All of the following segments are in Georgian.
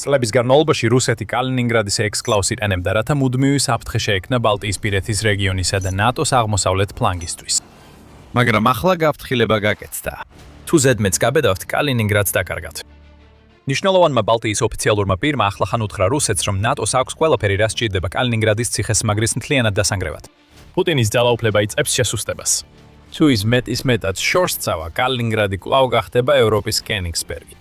წლების განმავლობაში რუსეთი კალინინგრადის ექსკლავს იყენებდა, რათა მუდმივი საფრთხე შეექმნა ბალტიისპირეთის რეგიონისა და ნატოს აღმოსავლეთ ფლანგისთვის. მაგრამ ახლა გაფრთხილება გაკეთდა. თუ ზედმეტს გაბედავთ, კალინინგრადს დაკარგათ. ნიშნულოვანმა ბალტიის ოფიციალურმა პირმა ახლახან უთხრა რუსეთს, რომ ნატოს აქვს ყველაფერი, რაც სჭირდება კალინინგრადის ციხესიმაგრის მთლიანად დასანგრევად. პუტინის ძალაუფლება იწევს შესუსტებას. თუ ის მეტად შორს წავა, კალინინგრადი კვლავ გახდება ევროპის კენიგსბერგი.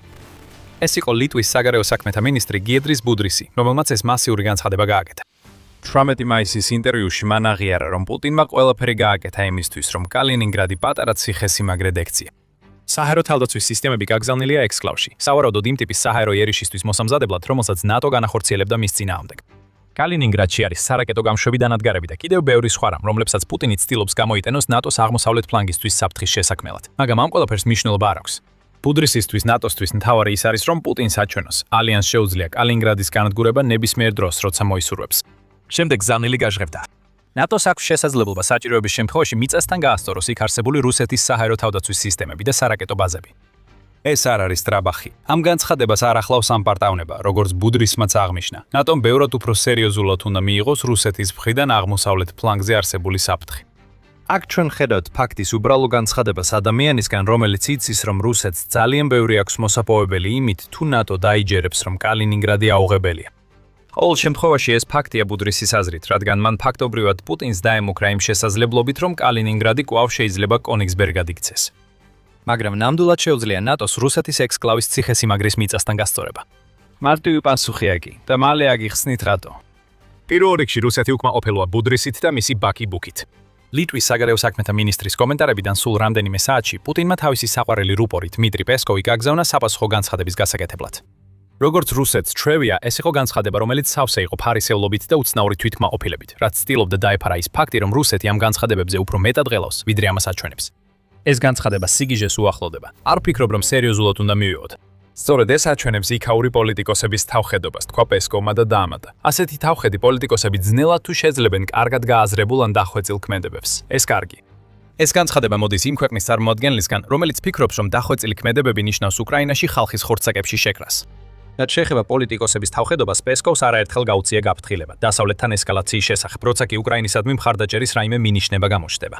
ეს იყო ლიტვის საგარეო საქმეთა მინისტრი გიედრის ბუდრისი, რომელმაც ეს მასიური განცხადება გააკეთა. 18 მაისის ინტერვიუში მან აღიარა, რომ პუტინმა ყველაფერი გააკეთა იმისთვის, რომ კალინინგრადი პატარა ციხესიმაგრე ექცია. საჰაერო თავდაცვის სისტემები გაგზავნილია ექსკლავში, სავარაუდოდ იმ ტიპის საჰაერო იერიშისთვის მოსამზადებლად, რომელსაც ნატო განახორციელებდა მის წინააღმდეგ. კალინინგრადში არის სარაკეტო გამშვები დანადგარები და კიდევ ბევრი სხვა რამ, რომლებსაც პუტინი ცდილობს გამოიტანოს ნატოს აღმოსავლეთ ფლანგისთვის საფრთხის შესაქმნელად. მაგრამ ამ ყველაფერს მნიშვნელობა არ აქვს. ბუდრისისთვის ნატოსთვის მთავარი ის არის, რომ პუტინს აჩვენოს, ალიანსს შეუძლია კალინინგრადის განადგურება ნებისმიერ დროს, როცა მოისურვებს. შემდეგ ზამნილი გაჟღებდა. ნატოს აქვს შესაძლებლობა საჭიროების შემთხვევაში მიწასთან გაასწოროს იქ არსებული რუსეთის საჰაერო თავდაცვის სისტემები და სარაკეტო ბაზები. ეს არ არის ტრაბახი. ამ განცხადებას არ ახლავს ამ პარტავნება, როგორც ბუდრისმაც აღნიშნა. ნატომ ბევრად უფრო სერიოზულად უნდა მიიღოს რუსეთის მხრიდან აღმოსავლეთ ფლანგზე არსებული საფრთხე. აქ ჩვენ ხედავთ ფაქტის უბრალო განცხადებას ადამიანისგან, რომელიც იცის, რომ რუსეთს ძალიან ბევრი აქვს მოსაპოვებელი იმით, თუ ნატო დაიჯერებს, რომ კალინინგრადი აუღებელია. ყოველ შემთხვევაში ეს ფაქტია ბუდრისის აზრით, რადგან მან ფაქტობრივად პუტინს დაემუქრა იმ შესაძლებლობით, რომ კალინინგრადი კვლავ შეიძლება კონიგსბერგად იქცეს. მაგრამ ნამდვილად შეუძლია ნატოს რუსეთის ექსკლავის ციხესიმაგრის მიწასთან გასწორება. მარტივი პასუხია კი და მალე აგიხსნით რატო. პირველ რიგში რუსეთი უკმაყოფილოა ბუდრისით და მისი ბაკი-ბუქით. ლიტვის საგარეო საქმეთა მინისტრის კომენტარებიდან სულ რამდენიმე საათში პუტინმა თავისი საყვარელი რუპორი დმიტრი პესკოვი გაგზავნა საპასუხო განცხადების გასაკეთებლად. როგორც რუსეთს ჩვევია, ეს იყო განცხადება, რომელიც სავსე იყო ფარისევლობით და უცნაური თვითკმაყოფილებით, რაც ცდილობდა დაეფარა ის ფაქტი, რომ რუსეთი ამ განცხადებებზე უფრო მეტად ღელავს, ვიდრე ამას აჩვენებს. ეს განცხადება სიგიჟეს უახლოვდება. არ ვფიქრობ, რომ სერიოზულად უნდა მივიღოთ. სწორედ ეს აჩვენებს იქაური პოლიტიკოსების თავხედობას, თქვა პესკოვმა და დაამატა. ასეთი თავხედი პოლიტიკოსები ძნელად თუ შეძლებენ კარგად გააზრებულ ან დახვეწილ ქმედებებს. ეს კარგი. ეს განცხადება მოდის იმ ქვეყნის წარმომადგენლისგან, რომელიც ფიქრობს, რომ დახვეწილი ქმედებები ნიშნავს უკრაინაში ხალხის ხორცაკებში შეკრას. რაც შეეხება პოლიტიკოსების თავხედობას, პესკოვს არაერთხელ გაუწია გაფრთხილება დასავლეთთან ესკალაციის შესახებ, როცა კი უკრაინისადმი მხარდაჭერის რაიმე მინიშნება გამოჩნდება.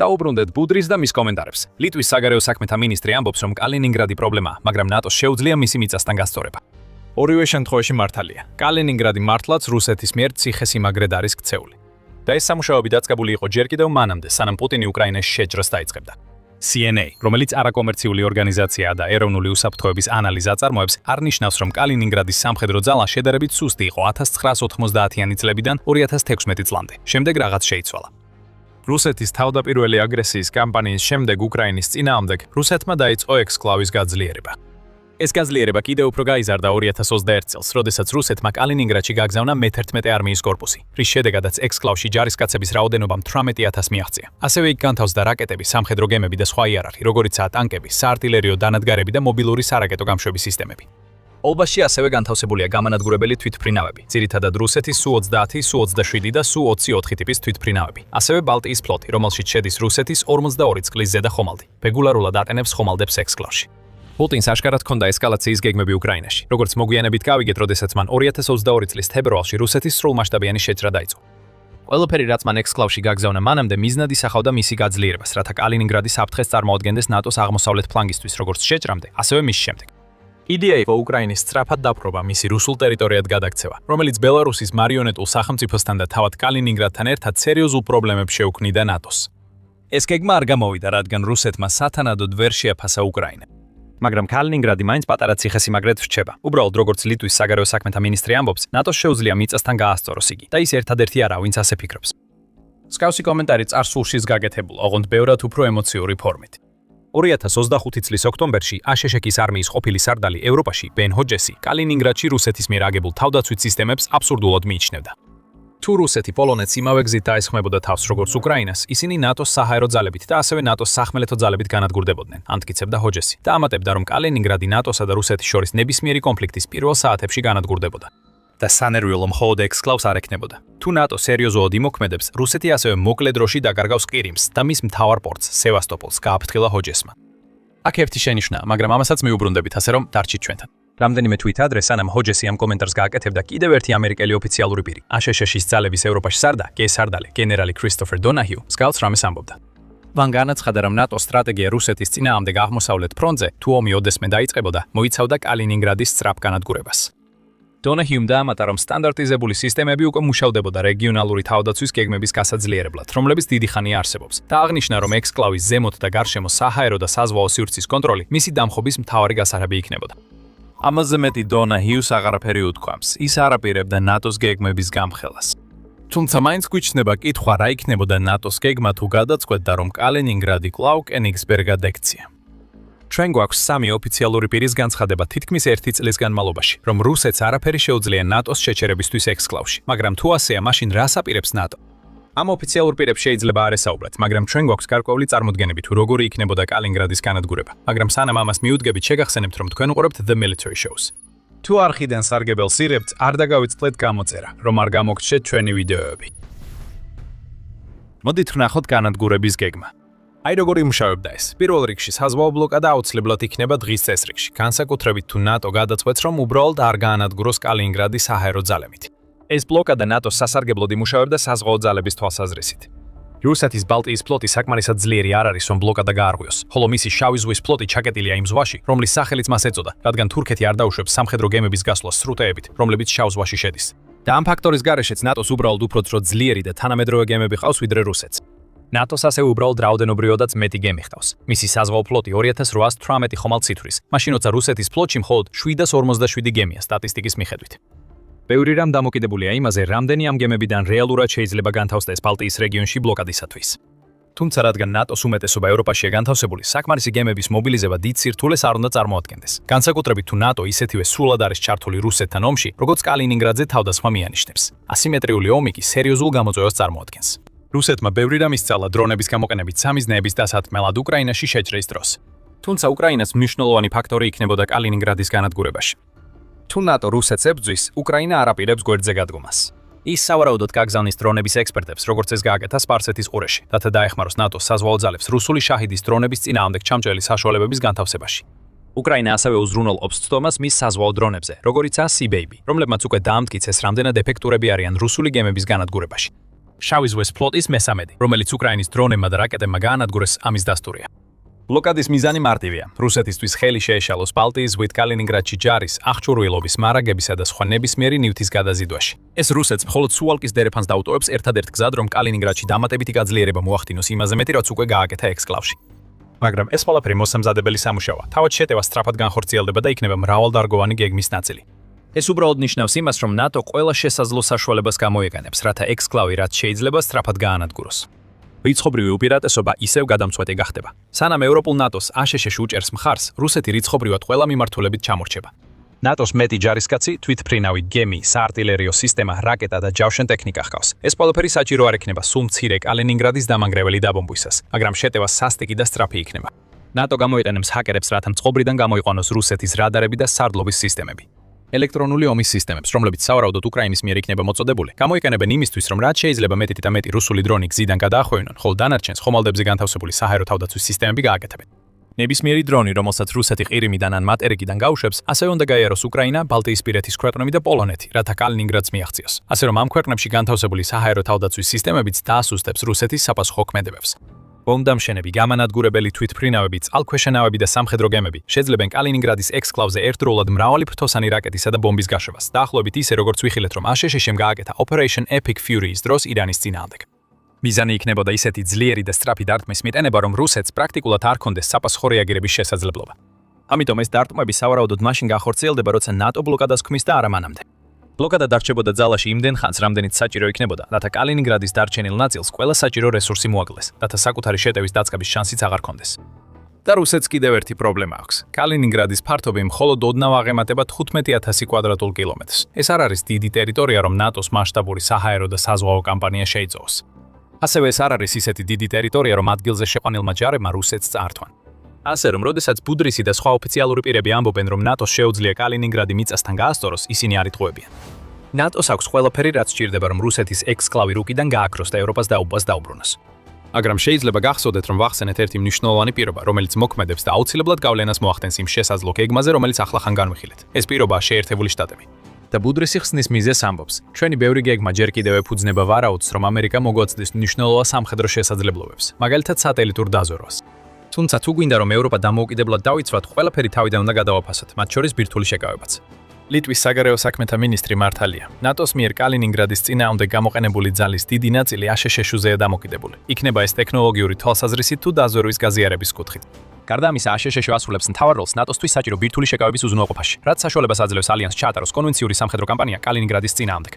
დაუბრუნდეთ ბუდრის და მის კომენტარებს. ლიტვის საგარეო საქმეთა მინისტრი ამბობს, რომ კალინინგრადი პრობლემაა, მაგრამ ნატოს შეუძლია მისი მიწასთან გასწორება. ორივე შემთხვევაში მართალია. კალინინგრადი მართლაც რუსეთის მიერ ციხესიმაგრედ არის ქცეული. და ეს სამუშაოები დაწყებული იყო ჯერ კიდევ მანამდე, სანამ პუტინი უკრაინაში შეჭრას დაიწყებდა. CNA, რომელიც არაკომერციული ორგანიზაციაა და ეროვნული უსაფრთხოების ანალიზს აწარმოებს, არ ნიშნავს, რომ კალინინგრადის სამხედრო ძალა შედარებით სუსტი იყო 1990-იანი წლებიდან 2016 წლამდე. შემდეგ რაღაც შეიცვალა. რუსეთის თავდაპირველი აგრესიის კამპანიის შემდეგ უკრაინის წინააღმდეგ რუსეთმა დაიწყო ექსკლავის გაძლიერება. ეს გაძლიერება კიდევ უფრო გაიზარდა 2021 წელს, როდესაც რუსეთმა კალინინგრადში გაგზავნა მე-11 არმიის კორპუსი, რის შედეგადაც ექსკლავში ჯარისკაცების რაოდენობა 18,000 მიაღწია. ასევე იქ განთავსდა რაკეტები, სამხედრო გემები და სხვა იარაღი, როგორიცაა ტანკები, საარტილერიო დანადგარები და მობილური სარაკეტო გამშვების სისტემები. ოლბაში ასევე განთავსებულია გამანადგურებელი თვითმფრინავები, ძირითადად რუსეთის Su-30, Su-27 და Su-24 ტიპის თვითმფრინავები. ასევე ბალტიის ფლოტი, რომელშიც შედის რუსეთის 42 წყლის ზედა ხომალდი, რეგულარულად ატენებს ხომალდებს ექსკლავში. პუტინს აშკარად ჰქონდა ესკალაციის გეგმები უკრაინაში, როგორც მოგვიანებით გავიგეთ, როდესაც მან 2022 წლის თებერვალში რუსეთის სრულმასშტაბიანი შეჭრა დაიწყო. ყველაფერი, რაც მან ექსკლავში გაგზავნა მანამდე, მიზნად ისახავდა მისი გაძლიერებას, რათა კალინინგრადი საფრთხეს წარმოადგენდეს ნატოს აღმოსავლეთ ფლანგისთვის, როგორც შეჭრამდე, ასევე მის შემდეგ. იდეა იყო უკრაინის სწრაფად დაპყრობა, მისი რუსულ ტერიტორიად გადაქცევა, რომელიც ბელარუსის მარიონეტულ სახელმწიფოსთან და თავად კალინინგრადთან ერთად სერიოზულ პრობლემებს შეუქმნიდა ნატოს. ეს გეგმა არ გამოვიდა, რადგან რუსეთმა სათანადოდ ვერ შეაფასა უკრაინა. მაგრამ კალინინგრადი მაინც პატარა ციხესიმაგრედ რჩება. უბრალოდ როგორც ლიტვის საგარეო საქმეთა მინისტრი ამბობს, ნატოს შეუძლია მიწასთან გაასწოროს იგი და ის ერთადერთი არა, ვინც ასე ფიქრობს. მსგავსი კომენტარი წარსულშიც გაკეთებულა, ოღონდ ბევრად უფრო ემოციური ფორმით. 2025 წლის ოქტომბერში აშშ-ის არმიის ყოფილი სარდალი ევროპაში, ბენ ჰოჯესი, კალინინგრადში რუსეთის მიერ აგებულ თავდაცვით სისტემებს აბსურდულად მიიჩნევდა. თუ რუსეთი პოლონეთს იმავე გზით დაესხმებოდა თავს, როგორც უკრაინას, ისინი ნატოს საჰაერო ძალებით და ასევე ნატოს სახმელეთო ძალებით განადგურდებოდნენ, ამტკიცებდა ჰოჯესი და ამატებდა, რომ კალინინგრადი ნატოსა და რუსეთის შორის ნებისმიერი კონფლიქტის პირველ საათებში განადგურდებოდა. და სანერვიულო მხოლოდ ექსკლავს არ ექნებოდა. თუ ნატო სერიოზულად იმოქმედებს, რუსეთი ასევე მოკლე დროში დაკარგავს ყირიმს და მის მთავარ პორტს, სევასტოპოლს, გააფრთხილა ჰოჯესმა. აქ ერთი შენიშვნაა, მაგრამ ამასაც მიუბრუნდებით, ასე რომ დარჩით ჩვენთან. რამდენიმე tweet adress ანამ ჰოჯესი ამ კომენტარს გააკეთებდა კიდევ ერთი ამერიკელი ოფიციალური პირი. აშშ-ის ძალების ევროპაში სარდა გესარდალე გენერალი ქრისტოფერ დონაჰიუ მსგავს რამეს ამბობდა. ვან განაცხადა, რომ ნატოს სტრატეგია რუსეთის წინააღმდეგ აღმოსავლეთ ფრონტზე, თუ ომი ოდესმე დაიწყებოდა, მოიცავდა კალინინგრადის სწრაფ განადგურებას. დონაჰიუმ დაამატა, რომ სტანდარტიზებული სისტემები უკვე მუშავდებოდა რეგიონალური თავდაცვის გეგმების გასაძლიერებლად, რომლებიც დიდი ხანია არსებობს. და აღნიშნა, რომ ექსკლავის ზემოთ და გარშემო საჰაერო და საზღვაო სივრცის კონტროლი მისი დამხობის მთავარი გასაღები იქნებოდა. ამაზე მეტი დონაჰიუს აღარაფერი უთქვამს. ის არაპირებდა ნატოს გეგმების გამხელას. თუმცა მაინც გვიჩნდება კითხვა, რა იქნებოდა ნატოს გეგმა თუ გადაწყვეტდა, რომ კალინინგრადი კვლავ კენიგსბერგად ექცია. ჩვენ გვაქვს სამი ოფიციალური პირის განცხადება თითქმის 1 წლის განმავლობაში, რომ რუსეთს არაფერი შეუძლია ნატოს შეჩერებისთვის ექსკლავში, მაგრამ თუ ასეა, მაშინ რას აპირებს ნატო? ამ ოფიციალურ პირებს შეიძლება არ ესაუბრათ, მაგრამ ჩვენ გვაქვს გარკვეული წარმოდგენები თუ როგორი იქნებოდა კალინინგრადის განადგურება. მაგრამ სანამ ამას მიუდგებით, შეგახსენებთ, რომ თქვენ უყურებთ The Military Shows. თუ არხიდან სარგებელს ირებთ, არ დაგავიწყდეთ გამოწერა, რომ არ გამოგჩნდეთ ჩვენი ვიდეოები. მოდით ვნახოთ განადგურების გეგმა. აი როგორ იმუშავებდა ეს. პირველ რიგში საზღვაო ბლოკადა აუცილებლად იქნება დღის წესრიგში, განსაკუთრებით თუ ნატო გადაწყვეტს, რომ უბრალოდ არ გაანადგუროს კალინინგრადი საჰაერო ძალებით. ეს ბლოკადა ნატოს სასარგებლოდ იმუშავებდა საზღვაო ძალების თვალსაზრისით. რუსეთის ბალტიის ფლოტი საკმარისად ძლიერი არ არის, რომ ბლოკადა გაარღვიოს, ხოლო მისი შავი ზღვის ფლოტი ჩაკეტილია იმ ზღვაში, რომლის სახელიც მას ეწოდა, რადგან თურქეთი არ დაუშვებს სამხედრო გემების გასვლას სრუტეებით, რომლებიც შავ ზღვაში შედის. და ამ ფაქტორის გარეშეც ნატოს უბრალოდ უფრო ძრო ძლიერი და თანამედროვე გემები ყავს ვიდრე რუსეთს. ნატოს ასევე უბრალოდ რაოდენობრივადაც მეტი გემი ყავს. მისი საზღვაო ფლოტი 2818 ხომალდს ითვლის, მაშინ როცა რუსეთის ფლოტში მხოლოდ 747 გემია სტატისტიკის მიხედვით. ბევრი რამ დამოკიდებულია იმაზე, რამდენი ამ გემებიდან რეალურად შეიძლება განთავსდეს ბალტიის რეგიონში ბლოკადისათვის. თუმცა რადგან ნატოს უმეტესობა ევროპაშია განთავსებული, საკმარისი გემების მობილიზება დიდ სირთულეს არ უნდა წარმოადგენდეს. განსაკუთრებით თუ ნატო ისეთივე სრულად არის ჩართული რუსეთთან ომში, როგორც კალინინგრადზე თავდასხმა მიანიშნებს. ასიმეტრიული ომი კი სერიოზულ გამოწვევას წარმოადგენს. რუსეთმა ბევრი რამ ისწავლა დრონების გამოყენებით სამიზნეების დასათმელად უკრაინაში შეჭრის დროს. თუმცა უკრაინას მნიშვნელოვანი ფაქტორი იქნებოდა კალინინგრადის განადგურებაში. თუ ნატო რუსეთს ებრძვის, უკრაინა არ აპირებს გვერდზე გადგომას. ის სავარაუდოდ გაგზავნის დრონების ექსპერტებს, როგორც ეს გააკეთა სპარსეთის ყურეში, რათა დაეხმაროს ნატოს საზღვაო ძალებს რუსული შაჰიდის დრონების წინააღმდეგ ჩამჭრელი საშუალებების განთავსებაში. უკრაინა ასევე უზრუნველყოფს ცდომას მის საზღვაო დრონებზე, როგორიცაა Sea-Baby, რომლებმაც უკვე დაამტკიცეს, რამდენად ეფექტურები არიან რუსული გემების განადგურებაში. შავი ზღვის ფლოტის მესამედი, რომელიც უკრაინის დრონებმა და რაკეტებმა გაანადგურეს, ამის დასტურია. ბლოკადის მიზანი მარტივია. რუსეთისთვის ხელი შეეშალოს ბალტიის ზღვით კალინინგრადში ჯარის, აღჭურვილობის, მარაგებისა და სხვა ნებისმიერი ნივთის გადაზიდვაში. ეს რუსეთს მხოლოდ სუვალკის დერეფანს დაუტოვებს ერთადერთ გზად, რომ კალინინგრადში დამატებითი გაძლიერება მოახდინოს იმაზე მეტი, რაც უკვე გააკეთა ექსკლავში. მაგრამ ეს ყველაფერი მოსამზადებელი სამუშაოა. თავად შეტევა სწრაფად განხორციელდება და იქნება მრავალდარგოვანი გეგმის ნაწილი. ეს უბრალოდ ნიშნავს იმას, რომ ნატო ყველა შესაძლო საშუალებას გამოიყენებს, რათა ექსკლავი რაც შეიძლება სწრაფად გაანადგუროს. რიცხობრივი უპირატესობა ისევ გადამწყვეტი გახდება. სანამ ევროპულ ნატოს აშშ-ში უჭერს მხარს, რუსეთი რიცხობრივად ყველა მიმართულებით ჩამორჩება. ნატოს მეტი ჯარისკაცი, თვითმფრინავი გემი, საარტილერიო სისტემა, რაკეტა და ჯავშენ ტექნიკა ჰყავს. ეს ყველაფერი საჭირო არ იქნება სულ მცირე კალინინგრადის დამანგრეველი დაბომბვისას, მაგრამ შეტევა სასტიკი და სწრაფი იქნება. ნატო გამოიყენებს ჰაკერებს, რათა მწყობრიდან გამოიყვანოს რუსეთის რადარები და სარდლობის სისტემები. ელექტრონული ომის სისტემებს, რომლებიც სავარაუდოდ უკრაინის მიერ იქნება მოწოდებული, გამოიყენებენ იმისთვის, რომ რაც შეიძლება მეტით და მეტი რუსული დრონი გზიდან გადაახვევინონ, ხოლო დანარჩენს ხომალდებზე განთავსებული საჰაერო თავდაცვის სისტემები გააკეთებენ. ნებისმიერი დრონი, რომელსაც რუსეთი ყირიმიდან ან მატერიკიდან გაუშვებს, ასევე უნდა გაიაროს უკრაინა, ბალტიისპირეთის ქვეყნები და პოლონეთი, რათა კალინინგრადს მიაღწიოს. ასე რომ ამ ქვეყნებში განთავსებული საჰაერო თავდაცვის სისტემებიც დაასუსტებს რუსეთის საპასუხო ქმედებებს. ბომბდამშენები, გამანადგურებელი თვითმფრინავები, წყალქვეშა და სამხედრო გემები შეძლებენ კალინინგრადის ექსკლავზე ერთდროულად მრავალი ფრთოსანი რაკეტისა და ბომბის გაშვებას. დაახლოებით ისე, როგორც ვიხილეთ, რომ აშშ-მ გააკეთა Operation Epic Fury-ის დროს ირანის წინააღმდეგ. მიზანი იქნებოდა ისეთი ძლიერი და სწრაფი დარტყმის მიტანება, რომ რუსეთს პრაქტიკულად არ ჰქონდეს საპასუხო რეაგირების შესაძლებლობა. ამიტომ ეს დარტყმები სავარაუდოდ მაშინ განხორციელდება, როცა ნატო ბლოკადას ქმნის და არა მანამდე. ბლოკადა დარჩებოდა ძალაში იმდენ ხანს, რამდენიც საჭირო იქნებოდა, რათა კალინინგრადის დარჩენილ ნაწილს ყველა საჭირო რესურსი მოაკლეს, რათა საკუთარი შეტევის დაწყების შანსიც აღარ ჰქონდეს. და რუსეთს კიდევ ერთი პრობლემა აქვს. კალინინგრადის ფართობი მხოლოდ ოდნავ აღემატება 15000 კვადრატულ კილომეტრს. ეს არ არის დიდი ტერიტორია, რომ ნატოს მასშტაბური საჰაერო და საზღვაო კამპანია შეიწოვოს. ასევე ეს არ არის ისეთი დიდი ტერიტორია, რომ ადგილზე შეყვანილმა ჯარებმა რუსეთს წაართვან. ასე რომ, როდესაც ბუდრისი და სხვა ოფიციალური პირები ამბობენ, რომ ნატოს შეუძლია კალინინგრადი მიწასთან გაასწოროს, ისინი არ იტყუებიან. ნატოს აქვს ყველაფერი, რაც სჭირდება, რომ რუსეთის ექსკლავი რუკიდან გააქროს და ევროპას დაუბრუნოს. მაგრამ შეიძლება გახსოვდეთ, რომ ვახსენეთ ერთი მნიშვნელოვანი პირობა, რომელიც მოქმედებს და აუცილებლად გავლენას მოახდენს იმ შესაძლო გეგმაზე, რომელიც ახლახან განვიხილეთ. ეს პირობაა შეერთებული შტატები. და ბუდრისი ხსნის მიზეზს ამბობს. ჩვენი ბევრი გეგმა ჯერ კიდევ ეფუძნება ვარაუდს, რომ ამერიკა მოგვაწვდის მნიშვნელოვან სამხედრო შესაძლებლობებს, მაგალითად სატელიტურ დაზვერვას. თუმცა თუ გვინდა რომ ევროპა დამოუკიდებლად დავიცვათ, ყველაფერი თავიდან უნდა გადავაფასოთ, მათ შორის ბირთვული შეკავებაც. ლიტვის საგარეო საქმეთა მინისტრი მართალია. ნატოს მიერ კალინინგრადის წინააღმდეგ გამოყენებული ძალის დიდი ნაწილი აშშ-ზეა დამოკიდებული. იქნება ეს ტექნოლოგიური თვალსაზრისით თუ დაზვერვის გაზიარების კუთხით. გარდა ამისა, აშშ ასრულებს მთავარ როლს ნატოსთვის საჭირო ბირთვული შეკავების უზრუნველყოფაში, რაც საშუალებას აძლევს ალიანსს ჩაატაროს კონვენციური სამხედრო კამპანია კალინინგრადის წინააღმდეგ.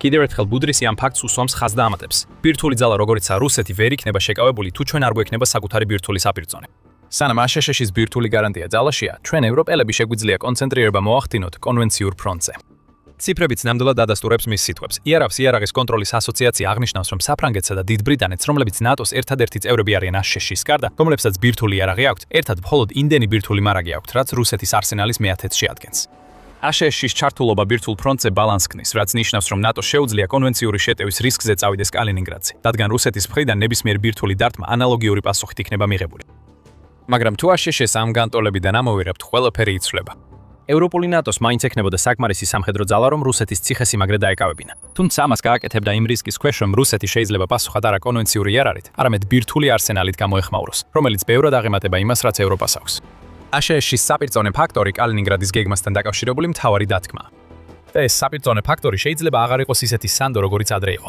კიდევ ერთხელ ბუდრისი ამ ფაქტს უსვამს ხაზს და ამატებს. ბირთვული ძალა როგორიცაა რუსეთი ვერ იქნება შეკავებული თუ ჩვენ არ გვექნება საკუთარი ბირთვული საპირწონე. სანამ აშშ-ის ბირთვული გარანტია ძალაშია, ჩვენ ევროპელები შეგვიძლია კონცენტრირება მოახდინოთ კონვენციურ ფრონტზე. ციფრებიც ნამდვილად ადასტურებს მის სიტყვებს. იარაღის კონტროლის ასოციაცია აღნიშნავს, რომ საფრანგეთსა და დიდ ბრიტანეთს, რომლებიც ნატოს ერთადერთი წევრები არიან აშშ-ის გარდა, რომლებსაც ბირთვული იარაღი აქვთ, ერთად მხოლოდ იმდენი ბირთვული მარაგი აქვთ, რაც რუსეთის არსენალის მე-10-ს შეადგენს. აშშ-ის ჩართულობა ბირთვულ ფრონტზე ბალანსს ქმნის, რაც ნიშნავს, რომ ნატოს შეუძლია კონვენციური შეტევის რისკზე წავიდეს კალინინგრადზე, რადგან რუსეთის მხრიდან ნებისმიერ ბირთვული დარტყმა ანალოგიური პასუხით იქნება მიღებული. მაგრამ თუ აშშ-ს ამ განტოლებიდან ამოვირებთ, ყველაფერი იცვლება. ევროპული ნატოს მაინც ექნებოდა საკმარისი სამხედრო ძალა, რომ რუსეთის ციხესიმაგრე დაეკავებინა. თუმცა ამას გააკეთებდა იმ რისკის ქვეშ, რომ რუსეთი შეიძლება პასუხად არა კონვენციური იარაღით, არამედ ბირთვული არსენალით გამოეხმაუროს, რომელიც ბევრად აღემატება იმას, რაც ევროპას აქვს. აშშ-ის საპირწონე ფაქტორი კალინინგრადის გეგმასთან დაკავშირებული მთავარი დათქმაა. და ეს საპირწონე ფაქტორი შეიძლება აღარ იყოს ისეთი სანდო, როგორიც ადრე იყო.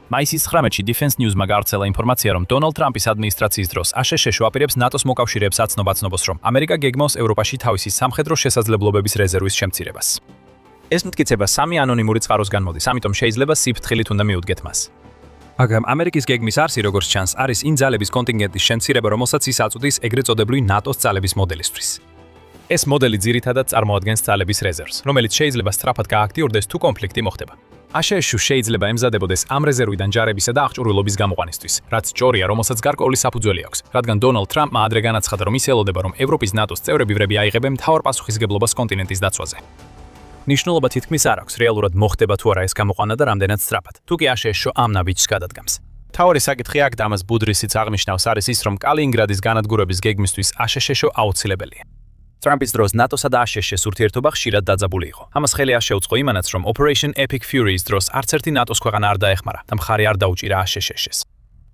მაისის 19-ში Defense News-მა გავრცელა ინფორმაცია, რომ დონალდ ტრამპის ადმინისტრაციის დროს აშშ ვაპირებს ნატოს მოკავშირეებს აცნობ-აცნობს, რომ ამერიკა გეგმავს ევროპაში თავისი სამხედრო შესაძლებლობების რეზერვის შემცირებას. ეს მტკიცება სამი ანონიმური წყაროს განმოდის, ამიტომ შეიძლება სიფრთხილით უნდა მიუდგეთ მას. მაგრამ ამერიკის გეგმის არსი, როგორც ჩანს, არის იმ ძალების კონტინგენტის შემცირება, რომელსაც ის აწვდის ეგრეთ წოდებული ნატოს ძალების მოდელისთვის. ეს მოდელი ძირითადად წარმოადგენს ძალების რეზერვს, რომელიც შეიძლება სწრაფად გააქტიურდეს თუ კონფლიქტი მოხდება. აშშ შეიძლება ემზადებოდეს ამ რეზერვიდან ჯარებისა და აღჭურვილობის გამოყვანისთვის, რაც ჯორია, რომელსაც გარკვეული საფუძველი აქვს, რადგან დონალდ ტრამპმა ადრე განაცხადა, რომ ის ელოდება, რომ ევროპის ნატოს წევრები აიღებენ მთავარ პასუხისგებლობას კონტინენტის დაცვაზე. ნიშნულობა თითქმის არ აქვს, რეალურად მოხდება თუ არა ეს გამოყვანა და რამდენად სწრაფად. თუ კი აშშ ამ ნაბიჯს გადადგამს. მთავარი საკითხი აქ და ამას ბუდრისიც აღნიშნავს არის ის, რომ კალინინგრადის განადგურების გეგმისთვის აშშ აუცილებელია. ტრამპის დროს ნატოსა და აშშ-ის ურთიერთობა ხშირად დაძაბული იყო. ამას ხელი არ შეუწყო იმანაც, რომ Operation Epic Fury-ის დროს არც ერთი ნატოს ქვეყანა არ დაეხმარა და მხარი არ დაუჭირა აშშ-ს.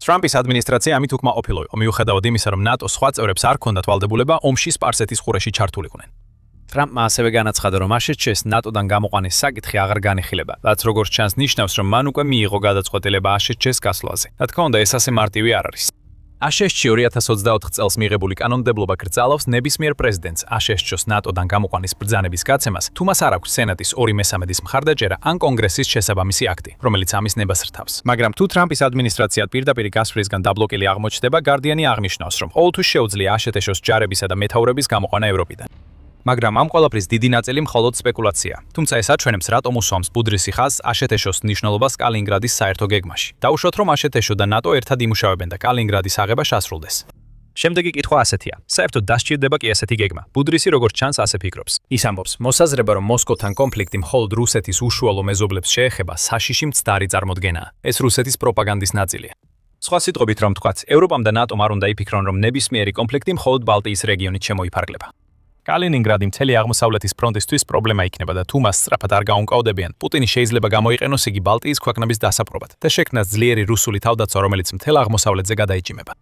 ტრამპის ადმინისტრაცია ამით უკმაყოფილო იყო, მიუხედავად იმისა, რომ ნატოს სხვა წევრებს არ ჰქონდათ ვალდებულება ომში სპარსეთის ყურეში ჩართულიყვნენ. ტრამპმა ასევე განაცხადა, რომ აშშ-ს ნატოდან გამოყვანის საკითხი აღარ განიხილება, რაც როგორც ჩანს ნიშნავს, რომ მან უკვე მიიღო გადაწყვეტილება აშშ-ს გასვლაზე. რა თქმა უნდა, ეს ასე მარტივი არ არის. აშშ-ში 2024 წელს მიღებული კანონმდებლობა კრძალავს ნებისმიერ პრეზიდენტს აშშ-ს ნატოდან გამოყვანის ბრძანების გაცემას, თუ მას არ აქვს სენატის 2/3 მხარდაჭერა ან კონგრესის შესაბამისი აქტი, რომელიც ამის ნებას რთავს. მაგრამ თუ ტრამპის ადმინისტრაცია პირდაპირ გასვლისგან დაბლოკილი აღმოჩნდება, გარდიანი აღნიშნავს, რომ ყოველთვის შეუძლია აშშ-ს ჯარებისა და მეთაურების გამოყვანა ევროპიდან. მაგრამ ამ ყველაფრის დიდი ნაწილი მხოლოდ სპეკულაცია. თუმცა ეს აჩვენებს, რატომ უსვამს ბუდრისი ხაზს აშშ-ს ნიშნულობას კალინინგრადის საერთო გეგმაში. დაუშვათ, რომ აშშ და ნატო ერთად იმუშავებენ და კალინინგრადის აღება შესრულდეს. შემდეგი კითხვა ასეთია: საერთოდ დასჭირდება კი ესეთი გეგმა? ბუდრისი როგორც ჩანს ასე ფიქრობს. ის ამბობს, მოსაზრება, რომ მოსკოვთან კონფლიქტი მხოლოდ რუსეთის უშუალო მეზობლებს შეეხება, საშიში მცდარი წარმოდგენაა. ეს რუსეთის პროპაგანდის ნაწილია. სხვა სიტყვებით რომ ვთქვათ, ევროპამ და ნატომ არ უნდა იფიქრონ, რომ ნებისმიერი კონფლიქტი მხოლოდ ბალტიის რეგიონით შემოიფარგლება. კალინინგრადი მთელი აღმოსავლეთის ფრონტისთვის პრობლემა იქნება და თუ მას სწრაფად არ გაუმკლავდებიან, პუტინი შეიძლება გამოიყენოს იგი ბალტიის ქვეყნების დასაპყრობად და შექმნას ძლიერი რუსული თავდაცვა, რომელიც მთელ აღმოსავლეთზე გადაიჭიმება.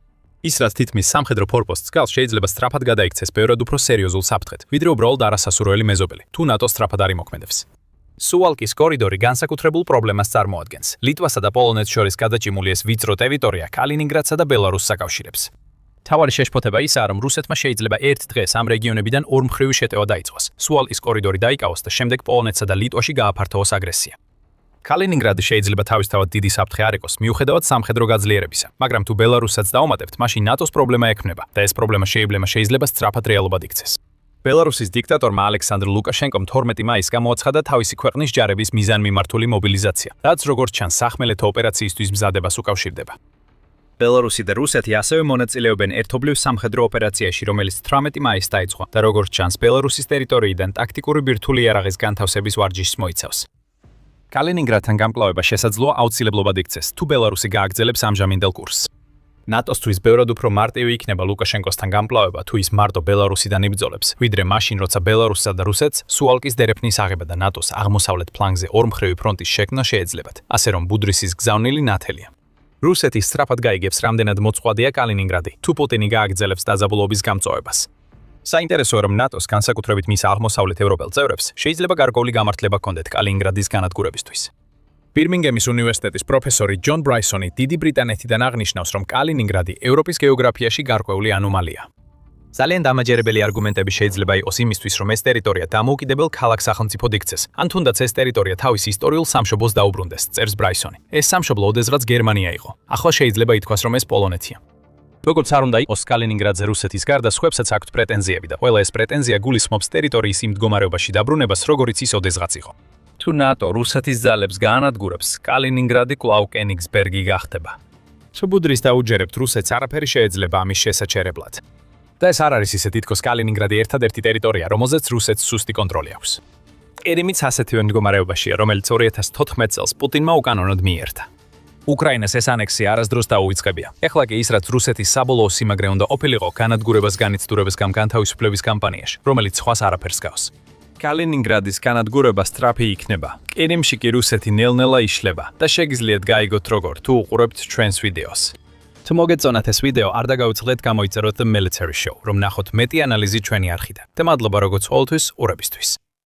ის რაც თითქმის სამხედრო ფორპოსტს გავს, შეიძლება სწრაფად გადაიქცეს ბევრად უფრო სერიოზულ საფრთხედ, ვიდრე უბრალოდ არასასურველი მეზობელი, თუ ნატო სწრაფად არ იმოქმედებს. სუვალკის კორიდორი განსაკუთრებულ პრობლემას წარმოადგენს. ლიტვასა და პოლონეთს შორის გადაჭიმული ეს ვიწრო ტერიტორია კალინინგრადსა და ბელარუსს აკავშირებს. თავარი შეშფოთება ისაა, რომ რუსეთმა შეიძლება ერთ დღეს ამ რეგიონებიდან ორმხრივი შეტევა დაიწყოს. სუვალკის კორიდორი დაიკავოს და შემდეგ პოლონეთსა და ლიტვაში გააფართოვოს აგრესია. კალინინგრადი შეიძლება თავისთავად დიდი საფრთხე არ იყოს, მიუხედავად სამხედრო გაძლიერებისა, მაგრამ თუ ბელარუსსაც დაუმატებთ, მაშინ ნატოს პრობლემა ექმნება და ეს პრობლემა შეიძლება სწრაფად რეალობად იქცეს. ბელარუსის დიქტატორმა ალექსანდრ ლუკაშენკომ 12 მაისს გამოაცხადა თავისი ქვეყნის ჯარების მიზანმიმართული მობილიზაცია, რაც როგორც ჩანს სახმელეთო ოპერაციისთვის მზადებას უკავშირდება. ბელარუსი და რუსეთი ასევე მონაწილეობენ ერთობლივ სამხედრო ოპერაციაში, რომელიც 18 მაისს დაიწყო და როგორც ჩანს, ბელარუსის ტერიტორიიდან ტაქტიკური ბირთვული იარაღის განთავსების ვარჯიშს მოიცავს. კალინინგრადთან გამკლავება შესაძლოა აუცილებლობად იქცეს, თუ ბელარუსი გააგრძელებს ამჟამინდელ კურსს. ნატოსთვის ბევრად უფრო მარტივი იქნება ლუკაშენკოსთან გამკლავება თუ ის მარტო ბელარუსიდან იბრძოლებს, ვიდრე მაშინ, როცა ბელარუსსა და რუსეთს სუალკის დერეფნის აღება და ნატოს აღმოსავლეთ ფლანგზე ორმხრივი ფრონტის შექმნა შეეძლებათ, ასე რომ ბუდრისის გზავნილი ნათელია. რუსეთი სწრაფად გაიგებს, რამდენად მოწყვეტია კალინინგრადი, თუ პუტინი გააგრძელებს დაძაბულობის გამწვავებას. საინტერესოა, რომ ნატოს განსაკუთრებით მის აღმოსავლეთ ევროპელ წევრებს შეიძლება გარკვეული გამართლება ჰქონდეთ კალინინგრადის განადგურებისთვის. ბირმინგემის უნივერსიტეტის პროფესორი ჯონ ბრაისონი დიდი ბრიტანეთიდან აღნიშნავს, რომ კალინინგრადი ევროპის გეოგრაფიაში გარკვეული ანომალია. ძალიან დამაჯერებელი არგუმენტები შეიძლება იყოს იმისთვის, რომ ეს ტერიტორია დამოუკიდებელ ქალაქ-სახელმწიფოდ იქცეს, ან თუნდაც ეს ტერიტორია თავის ისტორიულ სამშობლოს დაუბრუნდეს, წერს ბრაისონი. ეს სამშობლო ოდესღაც გერმანია იყო. ახლა შეიძლება ითქვას, რომ ეს პოლონეთია. როგორც არ უნდა იყოს, კალინინგრადზე რუსეთის გარდა სხვებსაც აქვთ პრეტენზიები და ყველა ეს პრეტენზია გულისხმობს ტერიტორიის იმ მდგომარეობაში დაბრუნებას, როგორიც ის ოდესღაც იყო. თუ ნატო რუსეთის ძალებს გაანადგურებს, კალინინგრადი კვლავ კენიგსბერგი გახდება. თუ ბუდრის დაუჯერებთ რუსეთს, არაფერი შეეძლება ამის შესაჩერებლად. და ეს არ არის ისე თითქოს კალინინგრადი ერთადერთი ტერიტორია, რომელზეც რუსეთს სუსტი კონტროლი აქვს. ყირიმიც ასეთივე მდგომარეობაშია, რომელიც 2014 წელს პუტინმა უკანონოდ მიიერთა. უკრაინას ეს ანექსია არასდროს დაუვიწყებია. ეხლა კი ის, რაც რუსეთის საბოლოო სიმაგრე უნდა ყოფილიყო განადგურებას განიცდურების განთავისუფლების კამპანიაში, რომელიც სხვას არაფერს გავს. კალინინგრადის განადგურება სწრაფი იქნება. ყირიმში კი რუსეთი ნელ-ნელა იშლება და შეგიძლიათ გაიგოთ როგორ თუ უყურებთ ჩვენს ვიდეოს. თუ მოგეწონათ ეს ვიდეო, არ დაგაუწყდეთ გამოიწეროთ The Military Show, რომ ნახოთ მეტი ანალიზი ჩვენი არხიდან. და მადლობა როგორც ყოველთვის ყურებისთვის.